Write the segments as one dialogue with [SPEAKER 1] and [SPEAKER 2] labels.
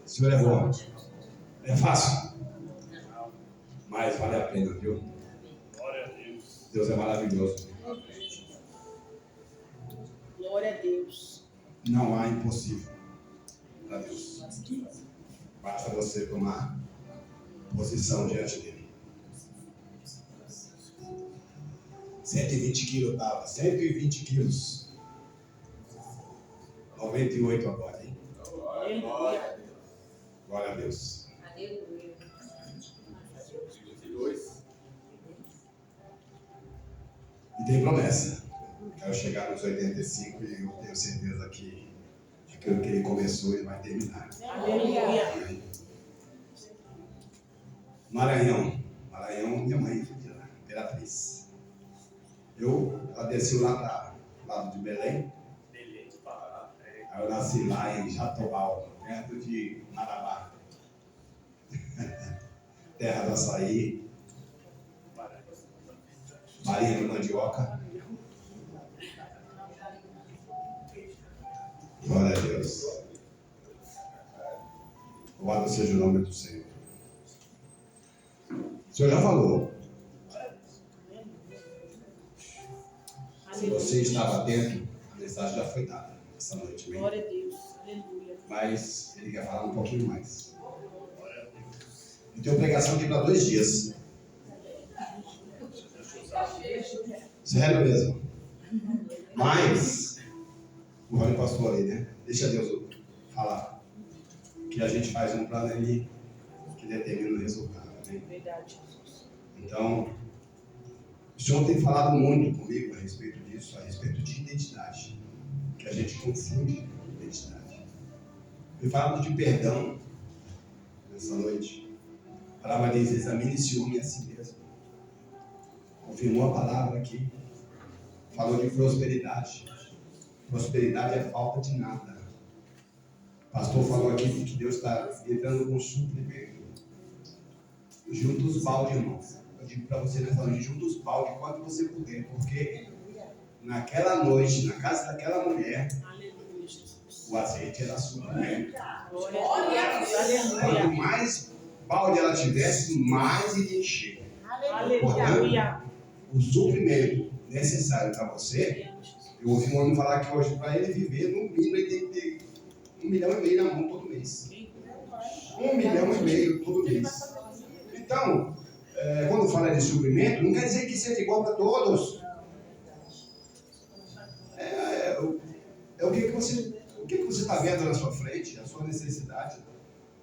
[SPEAKER 1] O Senhor é bom. É fácil, mas vale a pena, viu?
[SPEAKER 2] Glória a Deus.
[SPEAKER 1] Deus é maravilhoso.
[SPEAKER 3] Glória a Deus.
[SPEAKER 1] Não há impossível para Deus. Basta você tomar posição diante dele. 120 quilos estava, 120 quilos. 98 agora, hein?
[SPEAKER 3] Aleluia.
[SPEAKER 1] Glória a Deus.
[SPEAKER 4] Aleluia.
[SPEAKER 1] E tem promessa. Quero chegar nos 85 e eu tenho certeza que aquilo que ele começou, ele vai terminar.
[SPEAKER 3] Aleluia.
[SPEAKER 1] Maranhão, minha mãe foi de lá, Imperatriz. Ela desceu lá para o lado de Belém. Aí eu nasci lá em Jatobal, perto de Marabá. Terra do açaí, farinha de mandioca. Glória a Deus. Louvado seja o nome do Senhor. O Senhor já falou. Se você estava atento, a mensagem já foi dada essa noite. Mesmo.
[SPEAKER 3] Glória a Deus. Aleluia.
[SPEAKER 1] Mas ele quer falar um pouquinho mais. Eu tenho pregação aqui para 2 dias. Sério mesmo. Mas, o Rony pastor ali, né? Deixa Deus falar. Que a gente faz um plano ali que determina o resultado. Né?
[SPEAKER 3] Verdade.
[SPEAKER 1] Então, o Senhor tem falado muito comigo a respeito disso, a respeito de identidade. Que a gente confunde identidade. Me falando de perdão nessa noite. A palavra diz: examine-se o homem a si mesmo. Confirmou a palavra aqui. Falou de prosperidade. Prosperidade é falta de nada. O pastor falou aqui que Deus está entrando com suprimento. Junta os balde, irmão. Eu digo para você nessa noite: junta os balde quando você puder. Porque naquela noite, na casa daquela mulher, o azeite era suprimento.
[SPEAKER 3] Glória a Deus.
[SPEAKER 1] Quanto
[SPEAKER 3] Aleluia.
[SPEAKER 1] mais balde ela tivesse, mais iria encher.
[SPEAKER 3] Aleluia.
[SPEAKER 1] O suprimento necessário para você. Eu ouvi um homem falar que hoje, para ele viver, no mínimo, ele tem que ter 1,5 milhão na mão todo mês. 1,5 milhão todo mês. Então, quando fala de suprimento, não quer dizer que seja igual para todos. O que você está vendo na sua frente, a sua necessidade.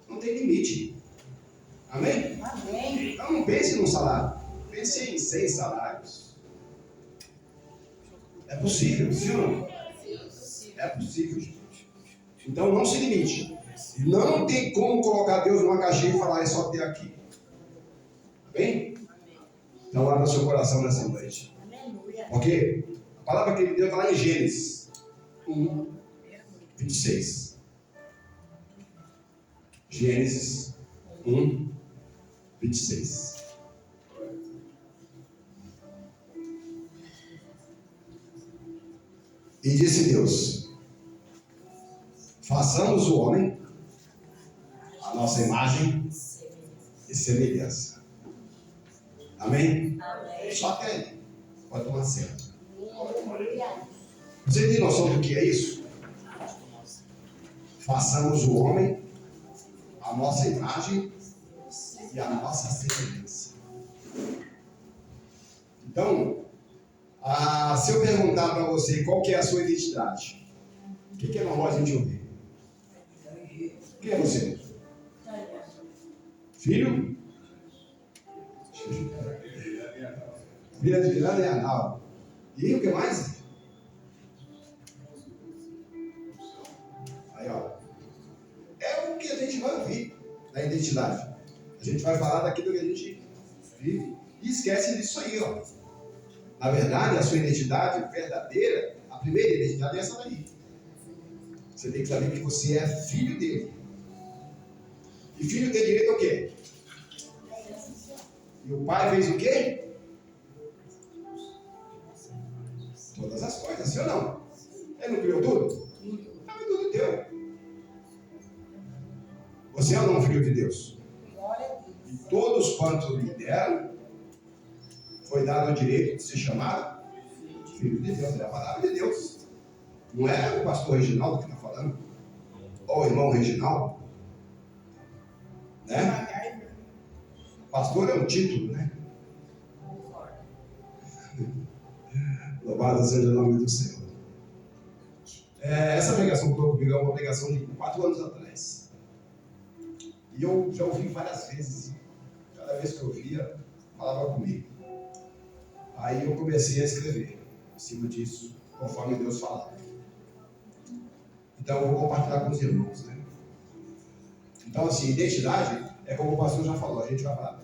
[SPEAKER 1] Não tem limite. Amém?
[SPEAKER 4] Amém.
[SPEAKER 1] Então não pense num salário. Pense em 6 salários. É possível, sim ou não? É possível. Então não se limite. Não tem como colocar Deus numa caixinha e falar: é só ter aqui. Amém? Então abra seu coração nessa noite. Porque a palavra que ele deu está lá em Gênesis 1, 26. Gênesis 1, 26. E disse Deus: façamos o homem a nossa imagem e semelhança. Amém?
[SPEAKER 4] Amém.
[SPEAKER 1] Só até aí. Pode tomar certo. Você tem noção do que é isso? Façamos o homem a nossa imagem e a nossa semelhança. Então, se eu perguntar para você qual que é a sua identidade, o que é normal a gente ouvir? Quem é você? Filho? Filha de Viranda e Anal. E o que mais? Aí, ó. É o que a gente vai ouvir na identidade. A gente vai falar daquilo que a gente vive. E esquece disso aí, ó. Na verdade, a sua identidade verdadeira, a primeira identidade é essa daí. Você tem que saber que você é filho dele. E filho tem direito ao quê? E o pai fez o quê? Todas as coisas, sim ou não? Ele não criou tudo? Não, é tudo teu. Você é ou não filho de Deus? E todos quantos lhe deram, foi dado o direito de ser chamado filho de Deus. É a palavra de Deus. Não é o pastor Reginaldo que está falando, ou o irmão Reginaldo, né? Pastor é um título, né? Louvado seja o nome do Senhor. Essa pregação que eu estou comigo é uma pregação de 4 anos atrás. E eu já ouvi várias vezes. Cada vez que eu ouvia, falava comigo. Aí eu comecei a escrever em cima disso, conforme Deus falava. Então eu vou compartilhar com os irmãos, né? Então, assim, identidade é como o pastor já falou, a gente vai falar.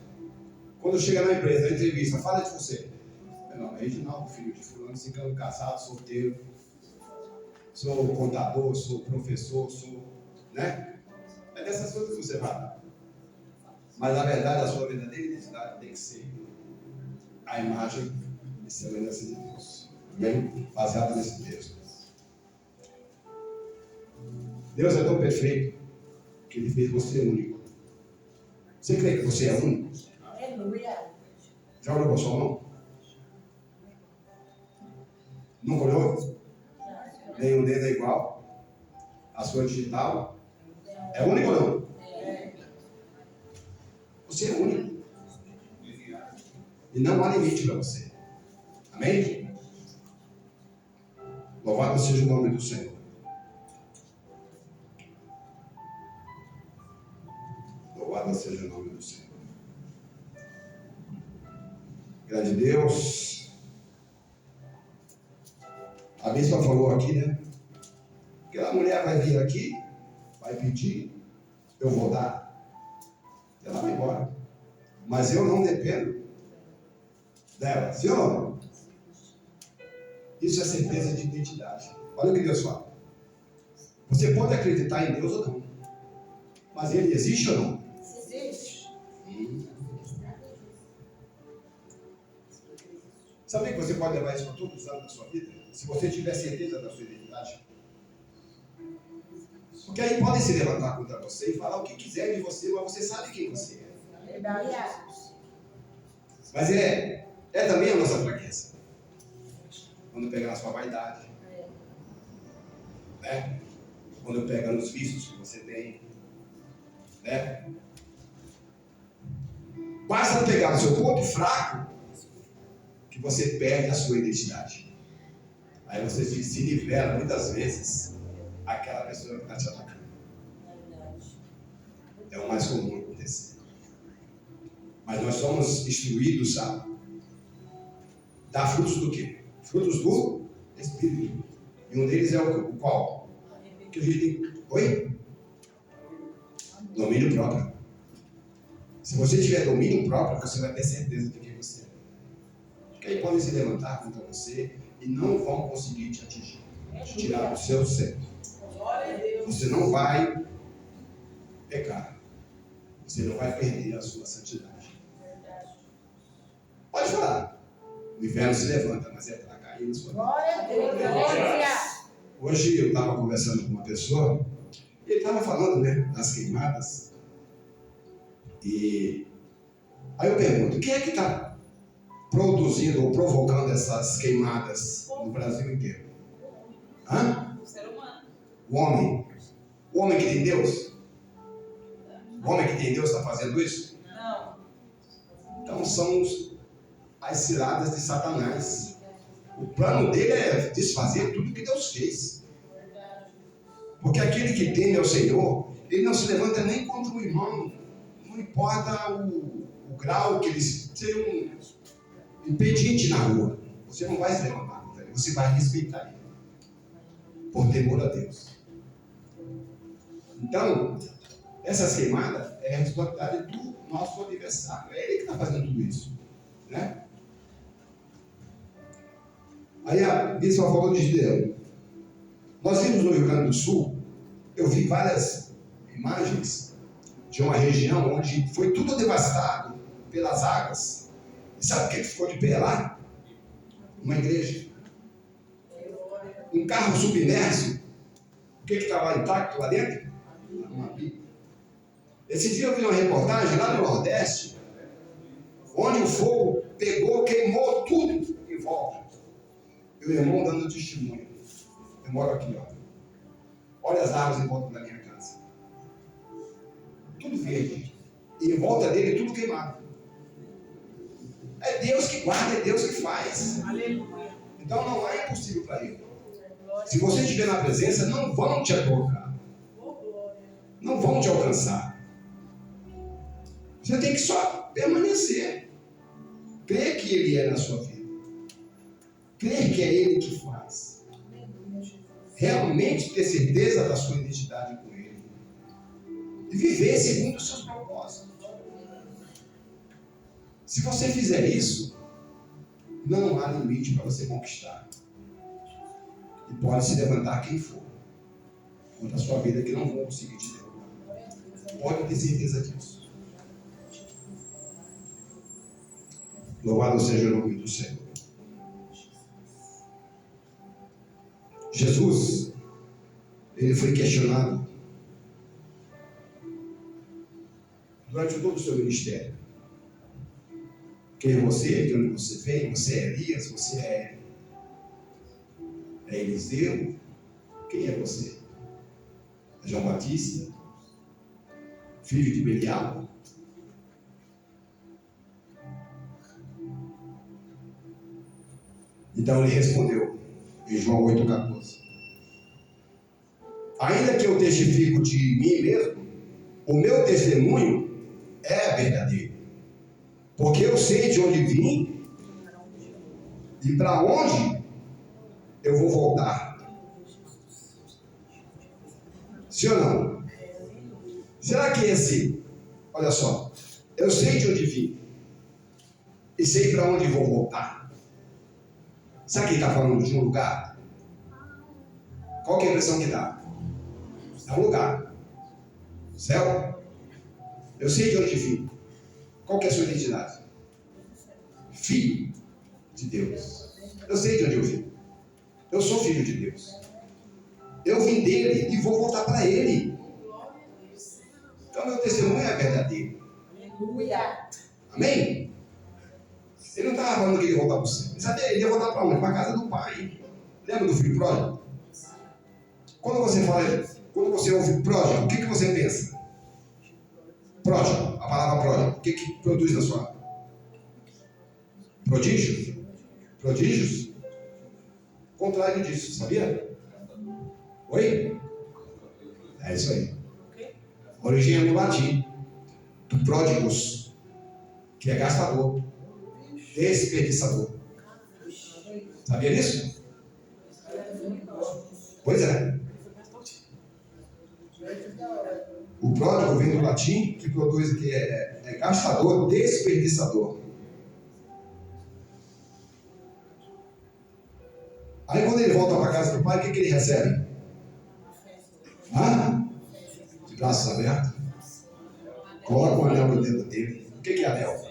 [SPEAKER 1] Quando chega na empresa, na entrevista, fala de você. Meu nome é Reginaldo, filho de fulano, 5 anos casado, solteiro. Sou contador, sou professor, sou, né? É dessas coisas que você fala. Mas na verdade a sua verdadeira identidade tem que ser a imagem e semelhança de Deus. Amém? Baseado nesse texto. Deus é tão perfeito que Ele fez você único. Você crê que você é único?
[SPEAKER 3] Aleluia.
[SPEAKER 1] Já olhou para a sua mão? Nunca olhou? Nenhum dedo é igual. A sua digital é única ou não? Você é único. E não há limite para você. Amém? Louvado seja o nome do Senhor. Louvado seja o nome do Senhor. Grande Deus. A bispa falou aqui, né? Aquela mulher vai vir aqui, vai pedir, eu vou dar. Ela vai embora. Mas eu não dependo dela. Sim ou não? Isso é certeza de identidade. Olha o que Deus fala. Você pode acreditar em Deus ou não. Mas Ele existe ou não?
[SPEAKER 3] Existe.
[SPEAKER 1] Sabe que você pode levar isso para todos os anos da sua vida? Se você tiver certeza da sua identidade. Porque aí podem se levantar contra você e falar o que quiser de você, mas você sabe quem você é.
[SPEAKER 3] Verdade.
[SPEAKER 1] Mas é também a nossa fraqueza. Quando pegar na sua vaidade. Né? Quando pega nos vícios que você tem. Né? Basta pegar no seu ponto fraco que você perde a sua identidade. Aí você se nivela muitas vezes aquela pessoa que está te atacando. É o mais comum acontecer. Mas nós somos instruídos a dar frutos do quê? Frutos do Espírito. E um deles é o qual? Que a gente tem. Oi? Domínio próprio. Se você tiver domínio próprio, você vai ter certeza de quem você é. Porque aí podem se levantar contra você e não vão conseguir te atingir, te tirar do seu centro. Você não vai pecar. Você não vai perder a sua santidade. Pode falar. O inferno se levanta, mas é para cair na sua vida.
[SPEAKER 3] Glória a Deus.
[SPEAKER 1] Hoje eu estava conversando com uma pessoa e ele estava falando, né, das queimadas. E aí eu pergunto, quem é que está produzindo ou provocando essas queimadas no Brasil inteiro? Hã?
[SPEAKER 3] O ser humano.
[SPEAKER 1] O homem. O homem que tem Deus? O homem que tem Deus está fazendo isso?
[SPEAKER 3] Não.
[SPEAKER 1] Então são as ciladas de Satanás. O plano dele é desfazer tudo que Deus fez. Porque aquele que teme ao Senhor, ele não se levanta nem contra o irmão. Não importa o grau que ele seja um impedinte na rua. Você não vai se levantar contra ele. Você vai respeitar ele. Por temor a Deus. Então, essas queimadas é a responsabilidade do nosso adversário. É ele que está fazendo tudo isso. Né? Aí a bispa falou de Gideão. Nós vimos no Rio Grande do Sul, eu vi várias imagens de uma região onde foi tudo devastado pelas águas. E sabe o que ficou de pé lá? Uma igreja. Um carro submerso. O que estava intacto lá dentro? Uma Bíblia. Esse dia eu vi uma reportagem lá no Nordeste, onde o fogo pegou, queimou tudo em volta. E o irmão dando testemunho. Eu moro aqui, ó. Olha as árvores em volta da minha casa. Tudo verde. E em volta dele tudo queimado. É Deus que guarda, é Deus que faz.
[SPEAKER 3] Aleluia.
[SPEAKER 1] Então não é impossível para ele. Se você estiver na presença, não vão te tocar. Não vão te alcançar. Você tem que só permanecer. Crer que Ele é na sua vida. Crer que é Ele que faz. Realmente ter certeza da sua identidade com Ele. E viver segundo os seus propósitos. Se você fizer isso, não há limite para você conquistar. E pode se levantar quem for contra a sua vida que não vão conseguir te derrubar. Pode ter certeza disso. Louvado seja o nome do Senhor. Jesus, ele foi questionado durante todo o seu ministério. Quem é você? De onde você vem? Você é Elias? Você é Eliseu? Quem é você? É João Batista? Filho de Belial? Então ele respondeu em João 8,14: ainda que eu testifico de mim mesmo, o meu testemunho é verdadeiro, porque eu sei de onde vim e para onde eu vou voltar. Sim ou não? Será que esse, olha só, eu sei de onde vim e sei para onde vou voltar? Sabe que ele está falando de um lugar? Qual que é a impressão que dá? É um lugar. Céu. Eu sei de onde vim. Qual que é a sua identidade? Filho de Deus. Eu sei de onde eu vim. Eu sou filho de Deus. Eu vim dele e vou voltar para ele. Então meu testemunho é verdadeiro.
[SPEAKER 3] Aleluia.
[SPEAKER 1] Amém? Ele não estava falando que ele ia voltar para o céu. Ele sabia, ele ia voltar para onde? Para a casa do pai. Lembra do filho pródigo? Quando você ouve pródigo, o que você pensa? Pródigo, a palavra pródigo, o que produz na sua? Prodígios? Prodígios? Contrário disso, sabia? Oi? É isso aí. A origem é no latim, do pródigos, que é gastador, desperdiçador. Sabia disso? Pois é. O pródigo vem do latim, que produz, que é gastador, desperdiçador. Aí quando ele volta para a casa do pai, o que ele recebe? De braços abertos. Coloca um anel no dedo dele. O que é anel?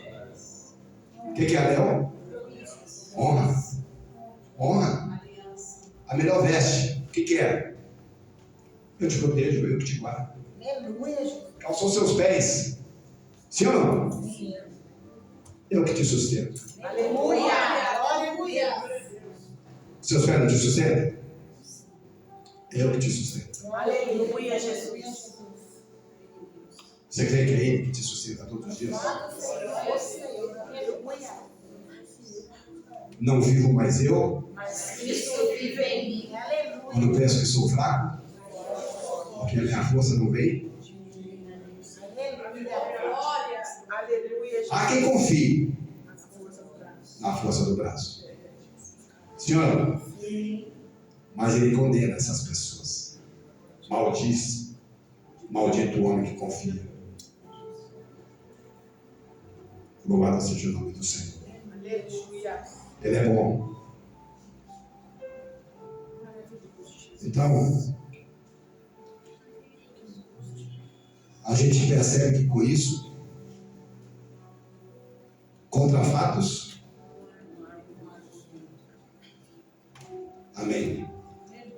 [SPEAKER 1] O que é anel? Honra. Honra. A melhor veste. O que é? Eu te protejo, eu que te guardo.
[SPEAKER 3] Aleluia.
[SPEAKER 1] Calçou seus pés. Sim ou não?
[SPEAKER 3] Sim.
[SPEAKER 1] Eu que te sustento.
[SPEAKER 3] Aleluia. Aleluia.
[SPEAKER 1] Seus pés não te sustentam? Eu que te sustento.
[SPEAKER 3] Aleluia, Jesus.
[SPEAKER 1] Você crê que é Ele que te sustenta todos os dias? Não vivo mais eu,
[SPEAKER 3] Mas Cristo vive em mim. Aleluia.
[SPEAKER 1] quando penso que sou fraco, porque a minha força não vem.
[SPEAKER 3] Aleluia. Aleluia.
[SPEAKER 1] Há quem confie na força do braço. Senhor, mas Ele condena essas pessoas. Maldiz, maldito o homem que confia. Louvado seja o nome do Senhor.
[SPEAKER 3] Aleluia.
[SPEAKER 1] Ele é bom. Então, a gente percebe que com isso, contra fatos, amém.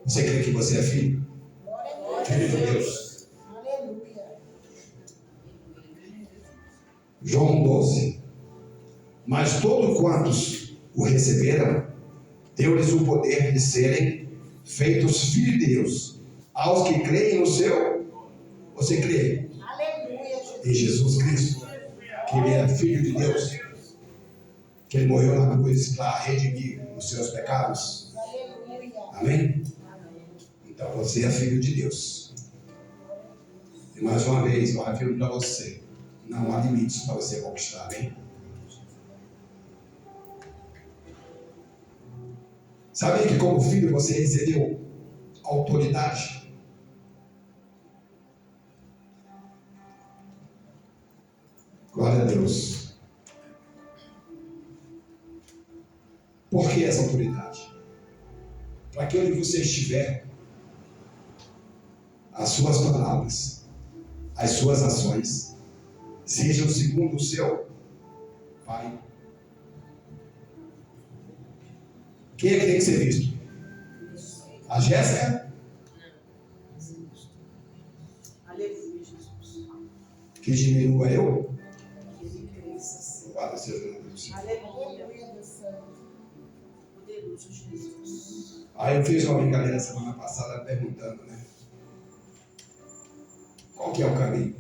[SPEAKER 1] Você crê que você é filho? Filho de Deus.
[SPEAKER 3] Aleluia.
[SPEAKER 1] João 12. Mas todos quantos o receberam, deu-lhes o poder de serem feitos filhos de Deus, aos que creem no seu. Você crê em Jesus Cristo, que Ele é Filho de Deus, que Ele morreu na cruz para redimir os seus pecados? Amém? Então você é filho de Deus. E mais uma vez, eu afirmo para você, não há limites para você conquistar, amém? Sabia que como filho você recebeu autoridade? Glória a Deus. Por que essa autoridade? Para que onde você estiver, as suas palavras, as suas ações, sejam segundo o seu Pai. Quem é que tem que ser visto? A Jéssica?
[SPEAKER 3] Aleluia, Jesus.
[SPEAKER 1] Que diminua eu? Louvado seja Deus.
[SPEAKER 3] Aleluia. Poderoso Jesus.
[SPEAKER 1] Aí eu fiz uma brincadeira semana passada perguntando, né? Qual que é o caminho?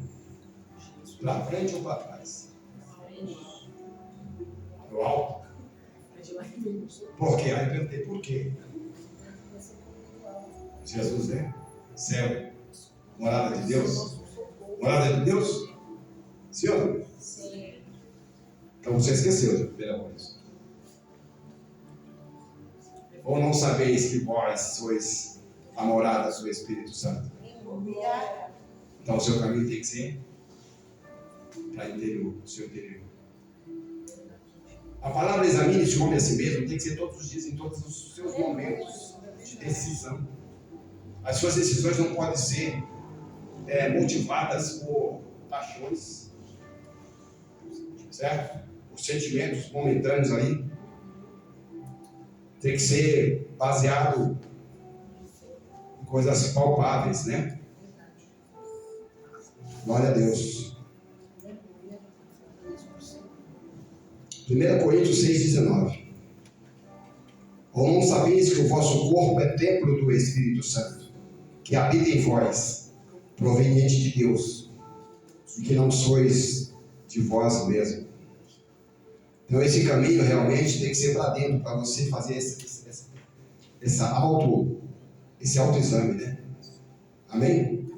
[SPEAKER 1] Para frente ou para trás? Pro alto? Por quê? Aí eu perguntei por quê? Jesus, né? Céu. Morada de Deus. Morada de Deus? Sim ou não?
[SPEAKER 3] Sim.
[SPEAKER 1] Então você esqueceu de primeira vez. Ou não sabeis que vós sois a morada do Espírito Santo? Então o seu caminho tem que ser para o interior, o seu interior. A palavra examine-se o homem a si mesmo tem que ser todos os dias, em todos os seus momentos de decisão. As suas decisões não podem ser motivadas por paixões, certo? Por sentimentos momentâneos ali. Tem que ser baseado em coisas palpáveis, né? Glória a Deus. 1 Coríntios 6,19. Ou não sabeis que o vosso corpo é templo do Espírito Santo, que habita em vós, proveniente de Deus, e que não sois de vós mesmos. Então esse caminho realmente tem que ser para dentro, para você fazer esse autoexame, né? Amém?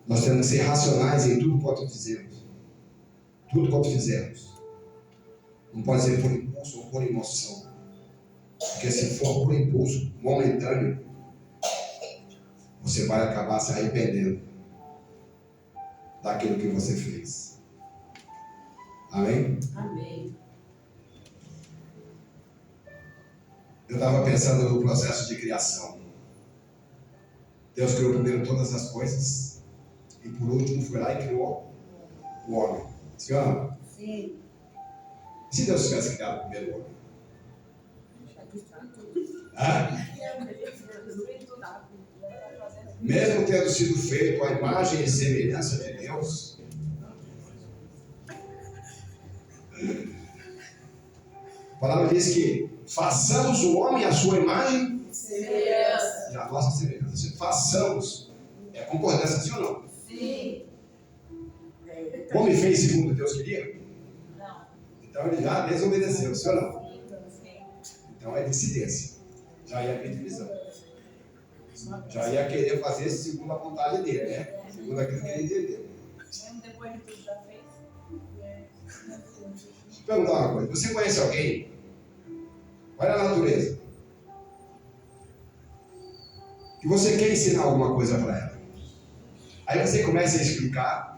[SPEAKER 1] Nós temos que ser racionais em tudo quanto fizemos. Tudo quanto fizermos. Não pode ser por impulso ou por emoção. Porque se for por impulso momentâneo, você vai acabar se arrependendo daquilo que você fez. Amém?
[SPEAKER 3] Amém.
[SPEAKER 1] Eu estava pensando no processo de criação. Deus criou primeiro todas as coisas e por último foi lá e criou o homem. Sim ou não?
[SPEAKER 3] Sim.
[SPEAKER 1] E se Deus tivesse criado o primeiro homem? Mesmo tendo sido feito à imagem e semelhança de Deus, a palavra diz que façamos o homem à sua imagem e à nossa semelhança. Façamos. É concordância, sim ou não?
[SPEAKER 3] Sim.
[SPEAKER 1] O homem fez segundo Deus queria?
[SPEAKER 3] Não.
[SPEAKER 1] Então ele já desobedeceu, sim ou não?
[SPEAKER 3] Sim.
[SPEAKER 1] Então é dissidência. Já ia ter divisão. Já ia querer fazer segundo a vontade dele, né? Segundo aquilo que ele entendeu.
[SPEAKER 3] Mesmo depois de tudo já fez?
[SPEAKER 1] Deixa eu perguntar uma coisa. Você conhece alguém? Olha a natureza. Que você quer ensinar alguma coisa para ela. Aí você começa a explicar.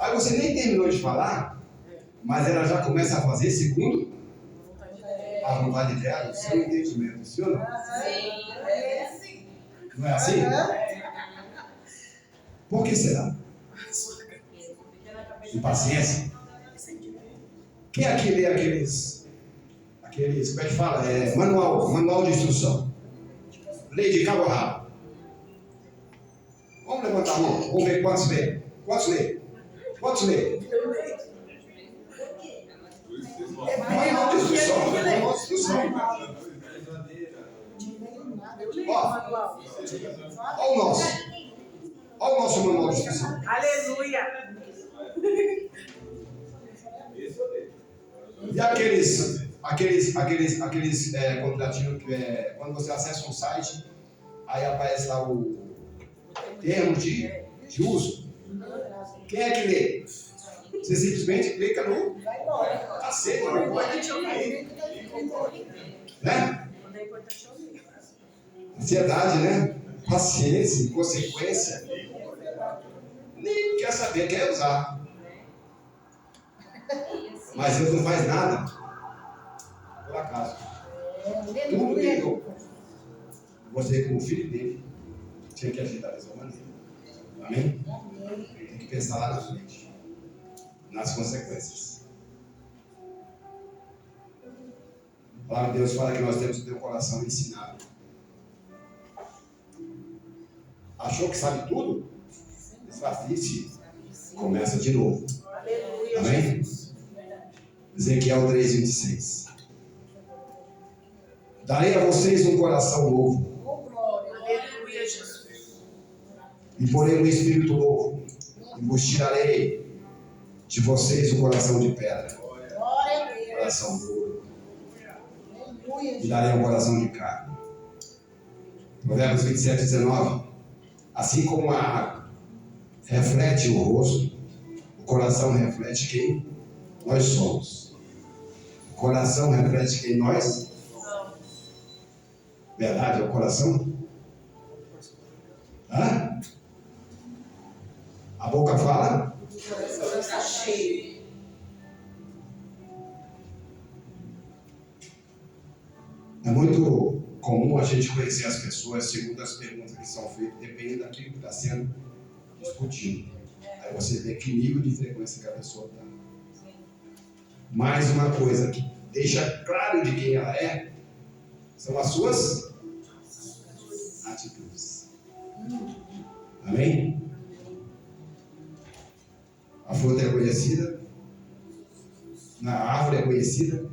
[SPEAKER 1] Aí você nem terminou de falar, mas ela já começa a fazer segundo a vontade dela, o seu entendimento. Sim ou não?
[SPEAKER 3] Sim.
[SPEAKER 1] Não é assim? Por que será? Impaciência? Quem aqui lê aqueles como é que fala? Manual de instrução. Lei de cabo a rabo. Vamos levantar a mão, vamos ver quantos lê. Quantos lê? Quantos lê?
[SPEAKER 4] Eu leio.
[SPEAKER 1] Não é uma discussão, é uma discussão.
[SPEAKER 4] Eu leio o
[SPEAKER 1] Ó.
[SPEAKER 4] manual.
[SPEAKER 1] Olha o nosso. Olha o nosso manual de instrução.
[SPEAKER 4] Aleluia.
[SPEAKER 1] E aqueles contratinhos que quando você acessa um site, aí aparece lá o termo de uso. Quem é que lê? Você simplesmente clica no
[SPEAKER 4] Vai embora.
[SPEAKER 1] cacete,
[SPEAKER 4] O
[SPEAKER 1] não
[SPEAKER 4] importante é
[SPEAKER 1] pode.
[SPEAKER 4] o ler.
[SPEAKER 1] Né?
[SPEAKER 4] O importante é o ler.
[SPEAKER 1] Ansiedade, né? Paciência, consequência. Nem quer saber, quer usar. Mas Deus não faz nada por acaso. Tudo que ele deu. Você, como filho dele, tinha que agir da mesma maneira. Amém? Tem que pensar lá na frente, nas consequências. A palavra de Deus fala que nós temos que ter um coração ensinado. Achou que sabe tudo? Desafie-se. Começa de novo.
[SPEAKER 4] Aleluia.
[SPEAKER 1] Amém? Ezequiel 3:26. Darei a vocês um coração novo
[SPEAKER 4] Aleluia, Jesus.
[SPEAKER 1] e porei um espírito novo e vos tirarei de vocês o coração de pedra,
[SPEAKER 4] Glória a Deus.
[SPEAKER 1] coração duro,
[SPEAKER 4] Aleluia,
[SPEAKER 1] e darei um coração de carne. Provérbios 27:19. Assim como a água reflete o rosto, o coração reflete quem nós somos. O coração reflete quem nós somos. Verdade é o coração? Hã? A boca fala?
[SPEAKER 4] O coração está cheio.
[SPEAKER 1] É muito comum a gente conhecer as pessoas segundo as perguntas que são feitas, dependendo daquilo que está sendo discutido. Aí você vê que nível de frequência que a pessoa está. Mais uma coisa que deixa claro de quem ela é, são as suas atitudes. Amém? A fruta é conhecida, a árvore é conhecida.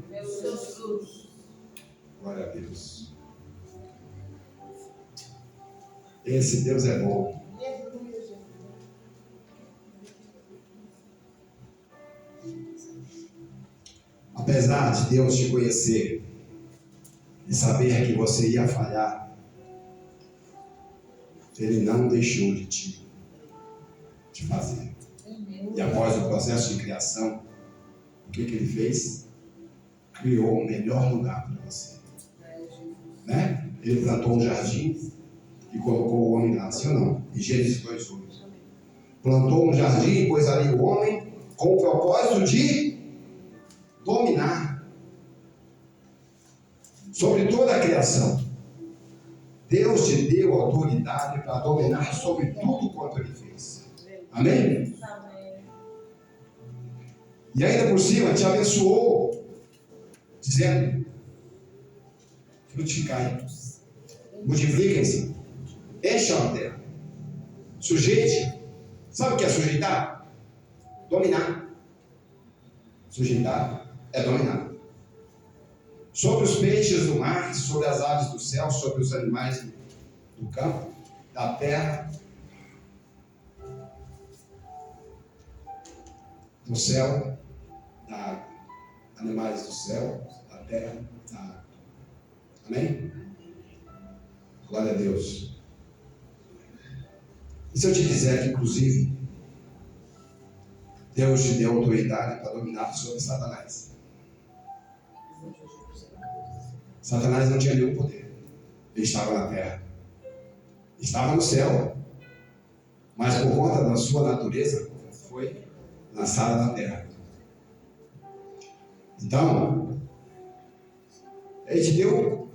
[SPEAKER 1] Glória a Deus. Esse Deus é bom. Apesar de Deus te conhecer e saber que você ia falhar, Ele não deixou de te fazer. E após o processo de criação, o que Ele fez? Criou o melhor lugar para você. Né? Ele plantou um jardim e colocou o homem lá, sim ou não? Em Gênesis 2:8. Plantou um jardim e pôs ali o homem com o propósito de dominar sobre toda a criação. Deus te deu autoridade para dominar sobre tudo quanto Ele fez. Amém? E ainda por cima te abençoou, dizendo: frutificai, multipliquem-se, encham a terra, sujeite. Sabe o que é sujeitar? Dominar. Sujeitar é dominar. Sobre os peixes do mar, sobre as aves do céu, sobre os animais do campo, da terra, do céu, da água. Animais do céu, da terra, da água. Amém? Glória a Deus. E se eu te disser que, inclusive, Deus te deu autoridade para dominar sobre Satanás? Satanás não tinha nenhum poder. Ele estava na terra. Estava no céu. Mas por conta da sua natureza, foi lançado na terra. Então, Ele te deu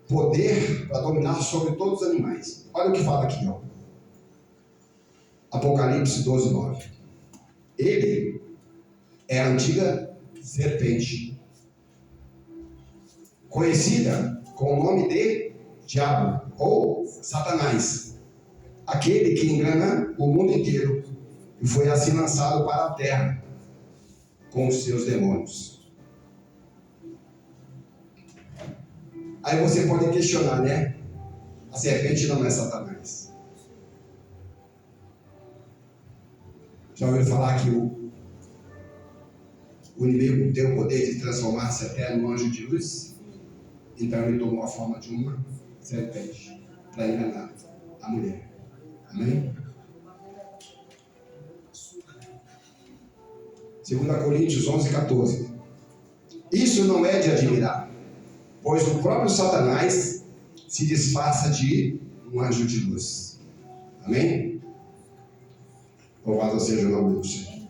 [SPEAKER 1] poder para dominar sobre todos os animais. Olha o que fala aqui, ó. Apocalipse 12:9. Ele é a antiga serpente, conhecida com o nome de Diabo ou Satanás, aquele que engana o mundo inteiro. e foi assim lançado para a terra com os seus demônios. Aí você pode questionar, né? A serpente não é Satanás. Já ouviu falar que o inimigo tem o poder de transformar-se até no anjo de luz? Então ele tomou a forma de uma serpente para enganar a mulher. Amém? 2 Coríntios 11:14. Isso não é de admirar, pois o próprio Satanás se disfarça de um anjo de luz. Amém? Louvado seja o nome do Senhor.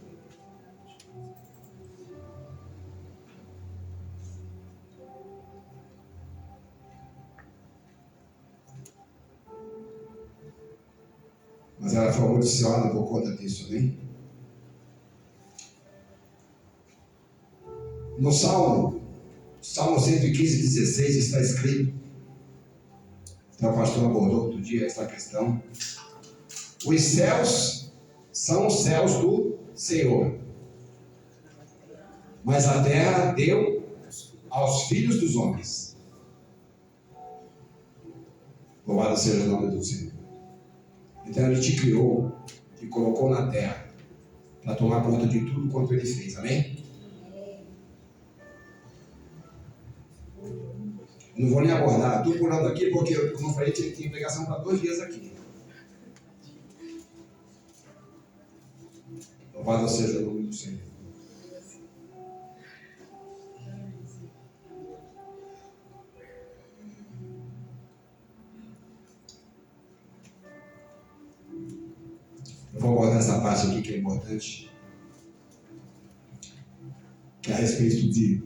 [SPEAKER 1] Mas ela foi amaldiçoada por conta disso, amém? No Salmo 115:16 está escrito, então o pastor abordou outro dia essa questão: os céus são os céus do Senhor, mas a terra deu aos filhos dos homens. Louvado seja o nome do Senhor. Então ele te criou, te colocou na terra para tomar conta de tudo quanto ele fez, amém? Não vou nem abordar, estou pulando aqui porque eu não falei que tinha pregação para 2 dias aqui. Louvado seja o nome do Senhor. Eu vou abordar essa parte aqui que é importante, que é a respeito de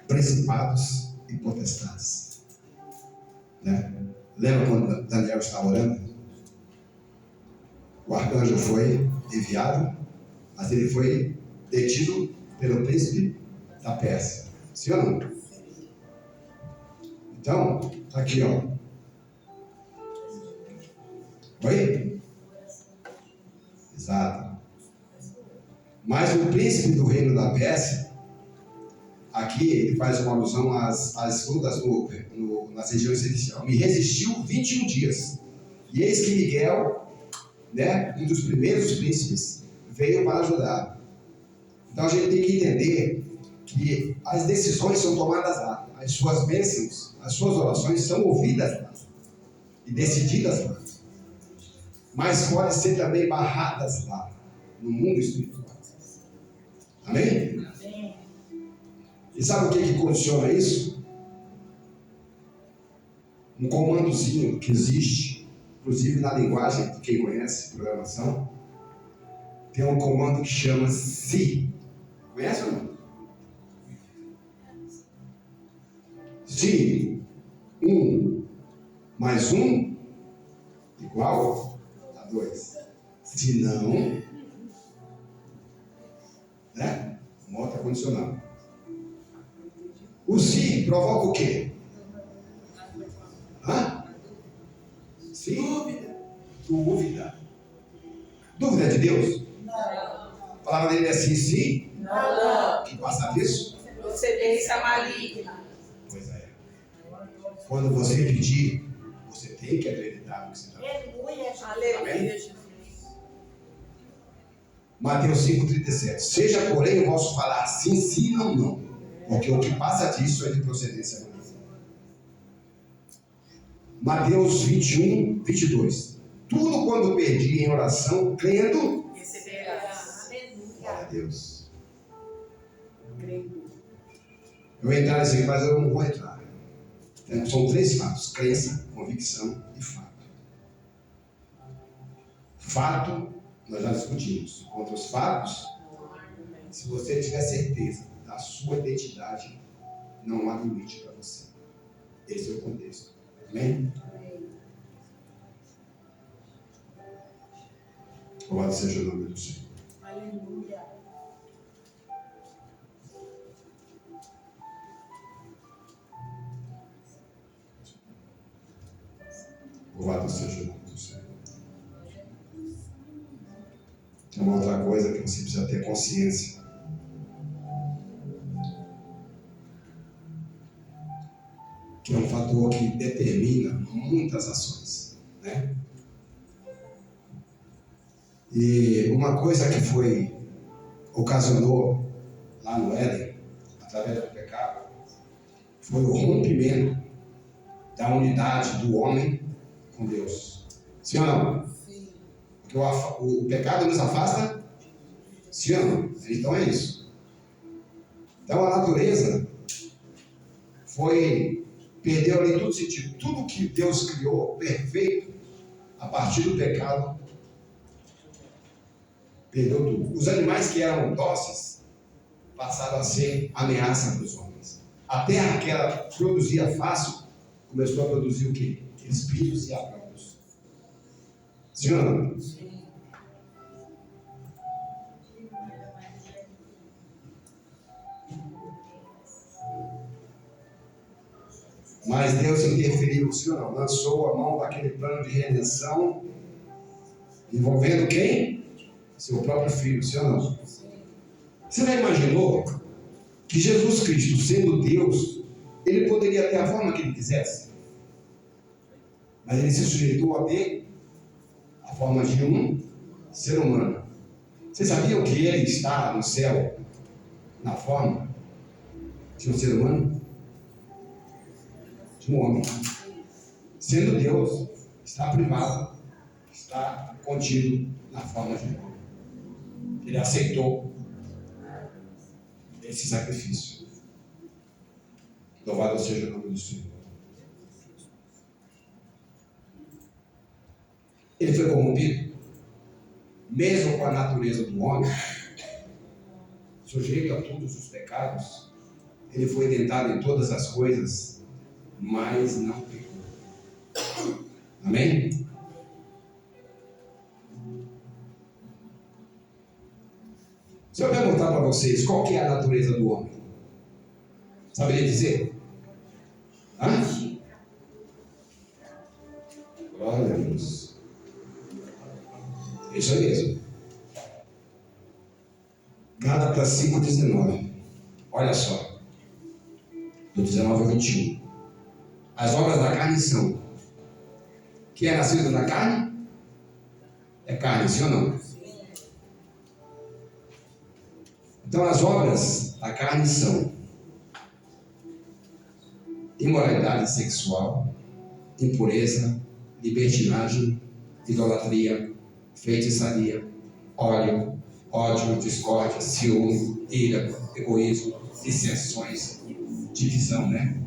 [SPEAKER 1] principados e potestades, né? Lembra quando Daniel estava orando? O arcanjo foi enviado, mas ele foi detido pelo príncipe da Pérsia. Sim ou não? Então, está aqui, ó. Oi? Exato. Mas o príncipe do reino da Pérsia, aqui ele faz uma alusão às lutas nas regiões celestiais. Me resistiu 21 dias. E eis que Miguel, né, um dos primeiros príncipes, veio para ajudar. Então a gente tem que entender que as decisões são tomadas lá. As suas bênçãos, as suas orações são ouvidas lá e decididas lá. Mas podem ser também barradas lá, no mundo espiritual. Amém?
[SPEAKER 4] Amém.
[SPEAKER 1] E sabe o que condiciona isso? Um comandozinho que existe, inclusive na linguagem de quem conhece programação, tem um comando que chama se. Conhece ou não? Se 1 mais 1 igual a 2. Se não, né? Nota condicional. O se provoca o quê? Hã? Sim? Dúvida. Dúvida de Deus?
[SPEAKER 4] Não.
[SPEAKER 1] A palavra dele é sim, sim.
[SPEAKER 4] Não.
[SPEAKER 1] Que passa disso?
[SPEAKER 4] Procedência maligna.
[SPEAKER 1] Pois é. Quando você pedir, você tem que acreditar no que você está pedindo.
[SPEAKER 4] Aleluia.
[SPEAKER 1] Amém? Mateus 5,37. Seja, porém, o vosso falar sim, sim, não, não. Porque o que passa disso é de procedência maligna. Mateus 21:22. Tudo quando pedi em oração, crendo,
[SPEAKER 4] Receberás.
[SPEAKER 1] glória a Deus.
[SPEAKER 4] Crendo.
[SPEAKER 1] Eu vou entrar nesse aqui, mas eu não vou entrar. Então, são 3 fatos: crença, convicção e fato. Fato, nós já discutimos. Contra os fatos, se você tiver certeza da sua identidade, não há limite para você. Esse é o contexto. Amém? Louvado seja o nome do Senhor.
[SPEAKER 4] Aleluia.
[SPEAKER 1] Louvado seja o nome do Senhor. Tem uma outra coisa que você precisa ter consciência. Que é um fator que determina muitas ações, né? E uma coisa que ocasionou lá no Éden, através do pecado, foi o rompimento da unidade do homem com Deus. Sim ou não?
[SPEAKER 4] Sim.
[SPEAKER 1] Porque o pecado nos afasta? Sim ou não? Então é isso. Então a natureza perdeu ali todo sentido. Tudo que Deus criou perfeito, a partir do pecado, perdeu tudo. Os animais que eram dóceis passaram a ser ameaça para os homens. A terra que ela produzia fácil, começou a produzir o quê? Espinhos e abrolhos. Sim ou não?
[SPEAKER 4] Sim.
[SPEAKER 1] Mas Deus interferiu, sim ou não? Lançou a mão daquele plano de redenção, envolvendo quem? Seu próprio filho, sim ou não? Você já imaginou que Jesus Cristo, sendo Deus, ele poderia ter a forma que ele quisesse? Mas ele se sujeitou a ter a forma de um ser humano. Vocês sabiam que ele está no céu na forma de um ser humano? De um homem. Sendo Deus, está privado, está contido na forma de um homem. Ele aceitou esse sacrifício. Louvado seja o nome do Senhor. Ele foi corrompido, mesmo com a natureza do homem, sujeito a todos os pecados. Ele foi tentado em todas as coisas, mas não pecou. Amém? Se eu perguntar para vocês qual que é a natureza do homem, saberia dizer? Hã? Glória a Deus. Isso aí mesmo. Gálatas 5,19. Olha só. Do 19 ao 21. As obras da carne são: que é nascido da carne? É carne, sim ou não? Então as obras da carne são imoralidade sexual, impureza, libertinagem, idolatria, feitiçaria, ódio, discórdia, ciúme, ira, egoísmo, dissensões, divisão, né?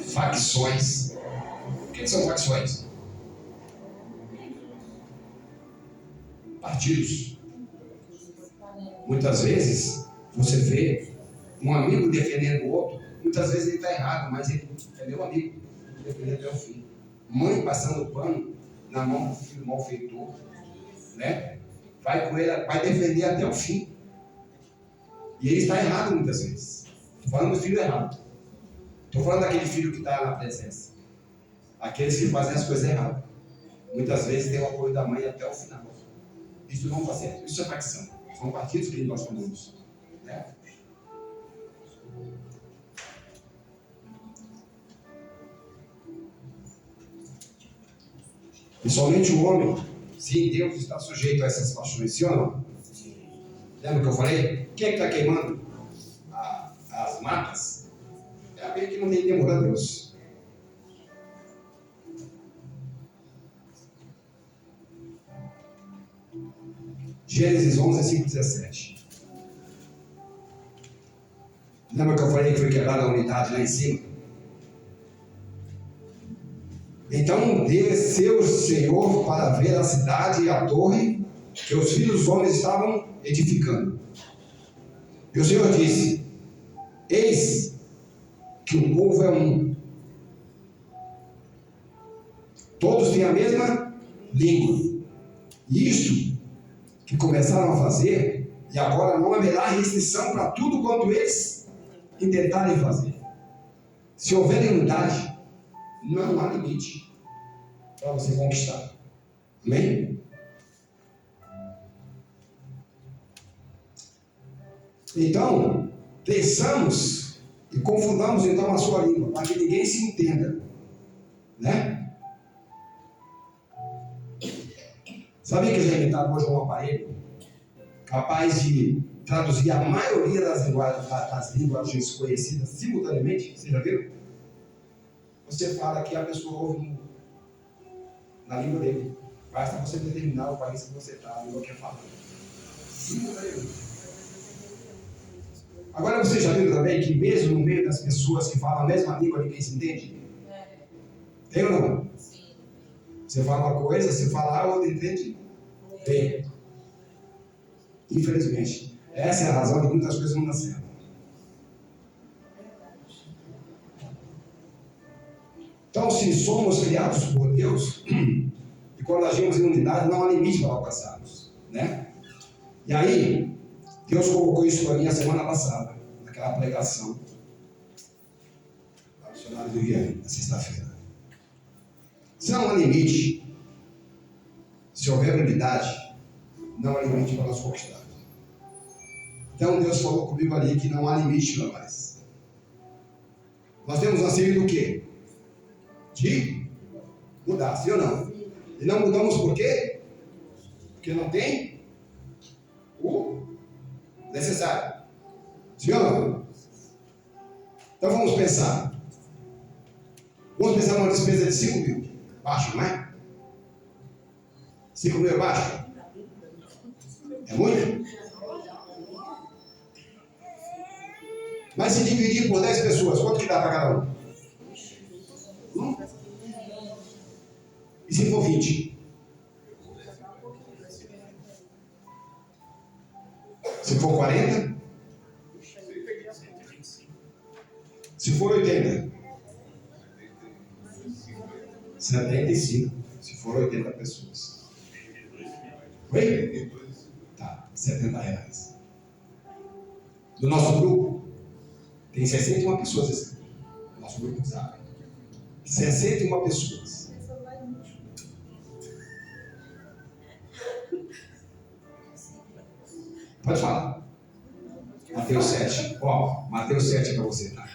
[SPEAKER 1] Facções. O que são facções? Partidos. Muitas vezes você vê um amigo defendendo o outro. Muitas vezes ele está errado, mas ele é meu amigo, defendendo até o fim. Mãe passando pano na mão do filho malfeitor, né? Vai com ele, vai defender até o fim. E ele está errado muitas vezes. Estou falando do filho errado. Estou falando daquele filho que está na presença. Aqueles que fazem as coisas erradas. Muitas vezes tem o apoio da mãe até o final. Isso não está certo. Isso é facção. São partidos que nós tomamos, né? E somente o homem, sim, Deus está sujeito a essas paixões, sim ou não? Lembra que eu falei? Quem é que está queimando as matas? É aquele que não tem temor a Deus. Gênesis 11, 5-17. Lembra que eu falei que foi quebrada a unidade lá em cima? Então desceu o Senhor para ver a cidade e a torre que os filhos dos homens estavam edificando. E o Senhor disse: eis que o povo é um. Todos têm a mesma língua. E isto que começaram a fazer, e agora não haverá restrição para tudo quanto eles intentarem fazer. Se houver unidade, não há limite para você conquistar. Amém? Então, pensamos e confundamos então a sua língua, para que ninguém se entenda. Né? Sabia que já inventaram hoje um aparelho capaz de traduzir a maioria das linguagens conhecidas simultaneamente? Você já viu? Você fala que a pessoa ouve na língua dele. Basta você determinar o país que você está, a língua que é falada. Simultaneamente. Agora você já viu também que mesmo no meio das pessoas que falam a mesma língua, ninguém se entende? Tem ou não?
[SPEAKER 3] Sim.
[SPEAKER 1] Você fala uma coisa, você fala a outra, entende? Tem. Infelizmente. Essa é a razão de muitas coisas não dar certo. Então, se somos criados por Deus, e quando agimos em unidade, não há limite para alcançarmos. Né? E aí, Deus colocou isso para mim a semana passada, naquela pregação, no missionário do Guilherme, na sexta-feira. Se não há limite, se houver unidade, não há limite para nós conquistarmos. Então Deus falou comigo ali que não há limite para nós. Nós temos anseio do quê? De mudar, sim ou não? E não mudamos por quê? Porque não tem o necessário. Sim ou não? Então vamos pensar. Vamos pensar numa despesa de 5 mil. Baixo, não é? 5 mil é baixo? É muito? Mas se dividir por 10 pessoas, quanto que dá para cada um? E se for 20? Se for 40? Se for 80? 75. Se for 80 pessoas. Oi? Tá, R$70. Do nosso grupo, tem 61 pessoas inscritas. Nosso grupo de Zap. 61 pessoas. Pode falar. Mateus 7. Ó, Mateus 7 é para você, tá?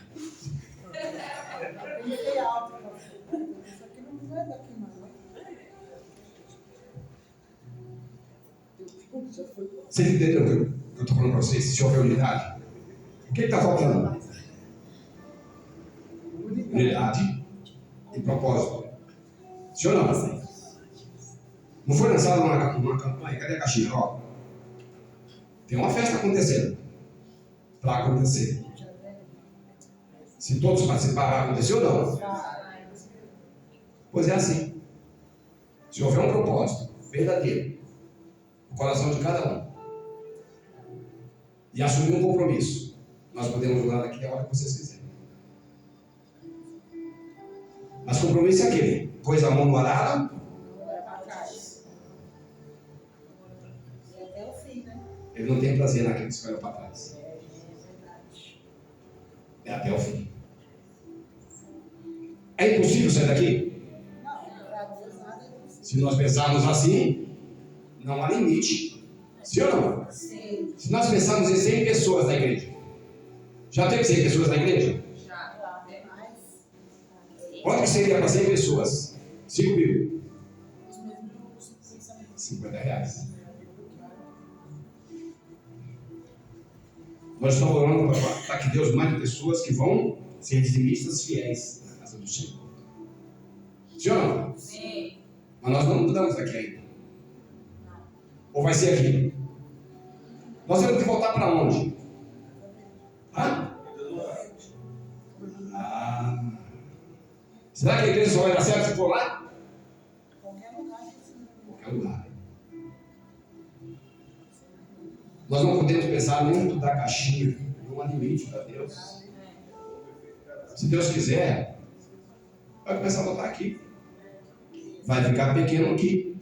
[SPEAKER 1] Você entendeu o que eu estou falando para vocês? Se houver unidade. O que está faltando? Unidade e propósito. Sim ou não? Não foi lançada uma campanha? Cadê a caixinha? Ó, tem uma festa acontecendo. Para acontecer. Se todos participarem, vai acontecer ou não? Pois é assim. Se houver um propósito verdadeiro no coração de cada um e assumir um compromisso, nós podemos mudar daqui a hora que vocês quiserem. Mas compromisso é aquele: pôs a mão no arado, ele não tem prazer naqueles que olham para trás. É até o fim. É impossível sair daqui? Se nós pensarmos assim, não há limite. Sim ou não?
[SPEAKER 3] Sim.
[SPEAKER 1] Se nós pensarmos em 100 pessoas na igreja, já teve 100 pessoas na igreja?
[SPEAKER 3] Já. Tem mais?
[SPEAKER 1] Quanto que seria para 100 pessoas? 5 mil.
[SPEAKER 3] Os mesmos grupos de pensamento.
[SPEAKER 1] R$50. Nós estamos orando para que Deus mande pessoas que vão ser dizimistas fiéis na casa do Senhor. Sim ou não?
[SPEAKER 3] Sim.
[SPEAKER 1] Mas nós não mudamos daqui ainda. Ou vai ser aqui? Nós temos que voltar para onde? Hã? Será que a igreja só vai dar certo se for lá?
[SPEAKER 4] Qualquer lugar.
[SPEAKER 1] Qualquer lugar. Nós não podemos pensar muito da caixinha, não há limite para Deus. Se Deus quiser, vai começar a botar aqui. Vai ficar pequeno aqui.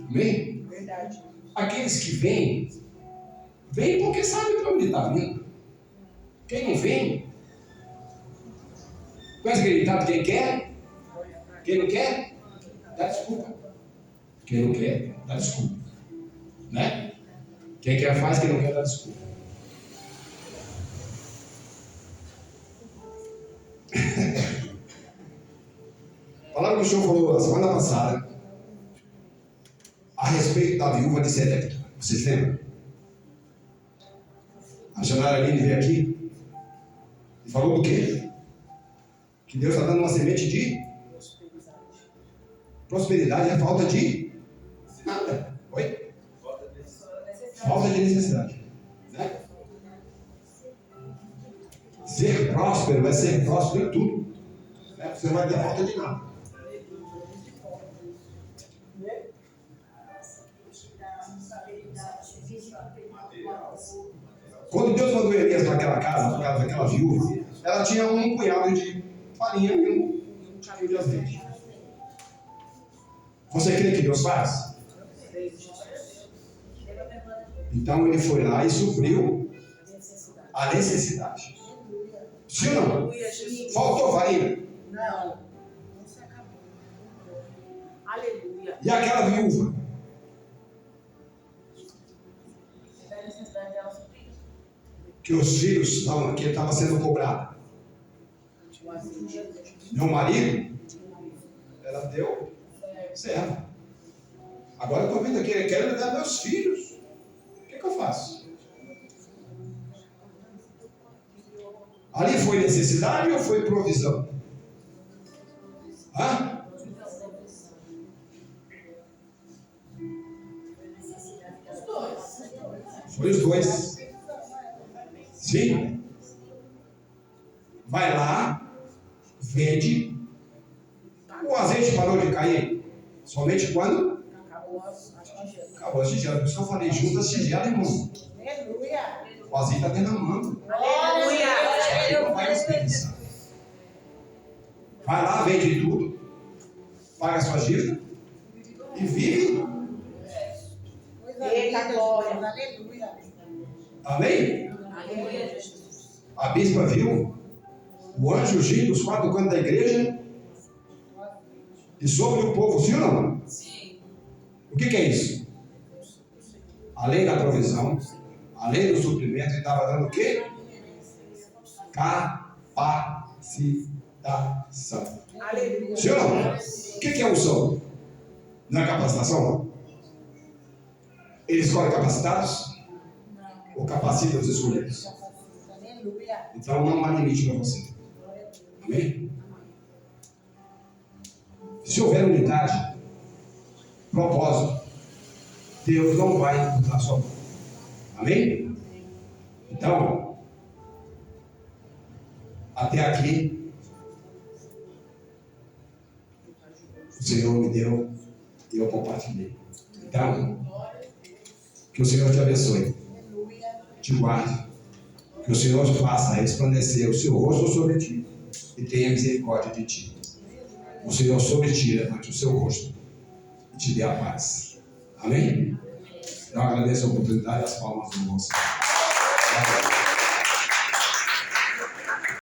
[SPEAKER 1] Amém?
[SPEAKER 4] Verdade.
[SPEAKER 1] Aqueles que vêm porque sabem para onde está vindo. Quem não vem, conhece aquele ditado: quem quer? Quem não quer? Dá desculpa. Quem não quer, dá desculpa. Né? Quem quer faz, quem não quer dá desculpa. Falaram que o senhor falou a semana passada a respeito da viúva de Serepta. Vocês lembram? A Janara Aline veio aqui e falou do quê? Que Deus está dando uma semente de prosperidade é falta de nada. Oi? Falta de necessidade. Né? Ser próspero é ser próspero em tudo. Né? Você não vai ter falta de nada. Quando Deus mandou Elias para aquela casa, por causa daquela viúva, ela tinha um punhado de farinha e um bocadinho de azeite. Você crê que Deus faz? Então ele foi lá e supriu a necessidade. Sim ou não? Faltou farinha?
[SPEAKER 4] Não. Não se acabou. Aleluia.
[SPEAKER 1] E aquela viúva?
[SPEAKER 3] A necessidade dela suprir.
[SPEAKER 1] Que os filhos estavam, que ele estava sendo cobrado. Meu marido, ela deu certo. Agora eu estou vendo aqui, ele quer me dar meus filhos. O que eu faço? Ali foi necessidade ou foi provisão? Hã? Foi os dois. Sim. Vai lá, vende. O azeite parou de cair somente quando? Acabou as tigelas. Por isso que eu falei, junta as tigelas, irmão.
[SPEAKER 4] Aleluia.
[SPEAKER 1] O azeite está derramando.
[SPEAKER 4] Aleluia.
[SPEAKER 1] Não vai desperdiçar. Vai lá, vende tudo, paga a sua dívida e vive.
[SPEAKER 4] Eita glória. Aleluia.
[SPEAKER 1] Amém?
[SPEAKER 3] Aleluia, Jesus.
[SPEAKER 1] A bispa viu o anjo ungindo os quatro cantos da igreja e sobre o povo, sim ou não?
[SPEAKER 3] Sim.
[SPEAKER 1] O que é isso? Além da provisão, além do suprimento, ele estava dando o quê? Capacitação.
[SPEAKER 4] Aleluia.
[SPEAKER 1] Sim ou não? O que é unção? Não é capacitação? Ele escolhe capacitados? Ou capacita os escolhidos?
[SPEAKER 4] Aleluia.
[SPEAKER 1] Então não há limite para você. Amém? Se houver unidade, propósito, Deus não vai botar sua mão. Amém? Então, até aqui, o Senhor me deu e eu compartilhei. Então, que o Senhor te abençoe, te guarde, que o Senhor faça resplandecer o seu rosto sobre ti e tenha misericórdia de ti. O Senhor sobre ti levante o seu rosto e te dê a paz. Amém? Eu agradeço a oportunidade e as palmas do irmão.